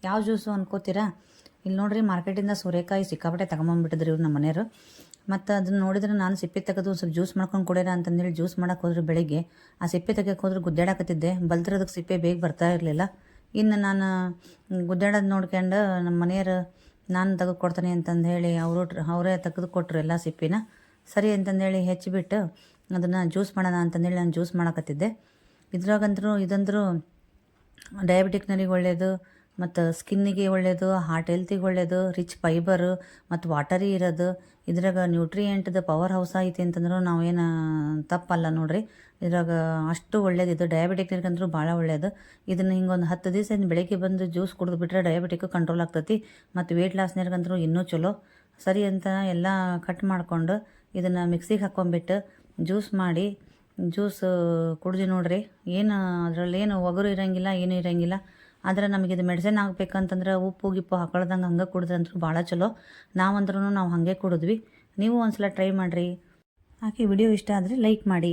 ಯಾವ ಜ್ಯೂಸು ಅನ್ಕೋತೀರಾ? ಇಲ್ಲಿ ನೋಡ್ರಿ, ಮಾರ್ಕೆಟಿಂದ ಸೋರೆಕಾಯಿ ಸಿಕ್ಕಾಪಟ್ಟೆ ತಗೊಂಬಂದ್ಬಿಟ್ಟಿದ್ರಿ ಇವ್ರು ನಮ್ಮ ಮನೆಯವರು. ಮತ್ತು ಅದನ್ನ ನೋಡಿದ್ರೆ ನಾನು ಸಿಪ್ಪೆ ತೆಗೆದು ಸ್ವಲ್ಪ ಜ್ಯೂಸ್ ಮಾಡ್ಕೊಂಡು ಕುಡಿಯೋಣ ಅಂತಂದೇಳಿ ಜ್ಯೂಸ್ ಮಾಡೋಕೆ ಹೋದ್ರೆ ಬೆಳಿಗ್ಗೆ ಆ ಸಿಪ್ಪೆ ತೆಗಿಯೋಕೆ ಹೋದ್ರೆ ಗುದ್ದಾಡಕತ್ತಿದ್ದೆ. ಬಲ್ತಿರೋದಕ್ಕೆ ಸಿಪ್ಪೆ ಬೇಗ ಬರ್ತಾ ಇರಲಿಲ್ಲ. ಇನ್ನು ನಾನು ಗುದ್ದಾಡೋದು ನೋಡ್ಕೊಂಡು ನಮ್ಮ ಮನೆಯವರು ನಾನು ತೆಗೆದು ಕೊಡ್ತೀನಿ ಅಂತಂದು ಹೇಳಿ ಅವರೇ ತೆಗೆದು ಕೊಟ್ಟರು ಎಲ್ಲ ಸಿಪ್ಪಿನ. ಸರಿ ಅಂತಂದೇಳಿ ಹೆಚ್ಚಿಬಿಟ್ಟು ಅದನ್ನು ಜ್ಯೂಸ್ ಮಾಡೋಣ ಅಂತಂದೇಳಿ ನಾನು ಜ್ಯೂಸ್ ಮಾಡಕತ್ತಿದ್ದೆ. ಇದಂದ್ರೂ ಡಯಾಬಿಟಿಕ್ನರಿಗೆ ಒಳ್ಳೆಯದು, ಮತ್ತು ಸ್ಕಿನ್ನಿಗೆ ಒಳ್ಳೆಯದು, ಹಾರ್ಟ್ ಹೆಲ್ತಿಗೆ ಒಳ್ಳೆಯದು, ರಿಚ್ ಫೈಬರು ಮತ್ತು ವಾಟರಿ ಇರೋದು. ಇದ್ರಾಗ ನ್ಯೂಟ್ರಿಯೆಂಟ್ದು ಪವರ್ ಹೌಸ್ ಐತಿ ಅಂತಂದ್ರೂ ನಾವೇನು ತಪ್ಪಲ್ಲ ನೋಡ್ರಿ. ಇದ್ರಾಗ ಅಷ್ಟು ಒಳ್ಳೇದು. ಇದು ಡಯಾಬಿಟಿಕ್ನರಿಗಂದ್ರೂ ಭಾಳ ಒಳ್ಳೆಯದು. ಇದನ್ನು ಹಿಂಗೊಂದು 10 ದಿವಸ ಬೆಳಗ್ಗೆ ಬಂದು ಜ್ಯೂಸ್ ಕುಡಿದು ಬಿಟ್ಟರೆ ಡಯಾಬಿಟಿಕ್ ಕಂಟ್ರೋಲ್ ಆಗ್ತೈತಿ. ಮತ್ತು ವೇಟ್ ಲಾಸ್ನವ್ರಿಗಂದ್ರೂ ಇನ್ನೂ ಚಲೋ. ಸರಿ ಅಂತ ಎಲ್ಲ ಕಟ್ ಮಾಡಿಕೊಂಡು ಇದನ್ನು ಮಿಕ್ಸಿಗೆ ಹಾಕ್ಕೊಂಬಿಟ್ಟು ಜ್ಯೂಸ್ ಮಾಡಿ ಕುಡ್ದು ನೋಡ್ರಿ. ಅದರಲ್ಲೇನು ಒಗರು ಇರೋಂಗಿಲ್ಲ, ಏನೂ ಇರೋಂಗಿಲ್ಲ. ಆದರೆ ನಮಗಿದು ಮೆಡಿಸಿನ್ ಆಗಬೇಕಂತಂದ್ರೆ ಉಪ್ಪು ಗಿಪ್ಪು ಹಾಕೊಳ್ಳೋದಂಗೆ ಹಂಗೆ ಕುಡಿದ್ರಂತೂ ಭಾಳ ಚಲೋ. ನಾವು ಹಾಗೆ ಕುಡಿದ್ವಿ. ನೀವು ಒಂದು ಸಲ ಟ್ರೈ ಮಾಡಿರಿ. ವಿಡಿಯೋ ಇಷ್ಟ ಆದರೆ ಲೈಕ್ ಮಾಡಿ.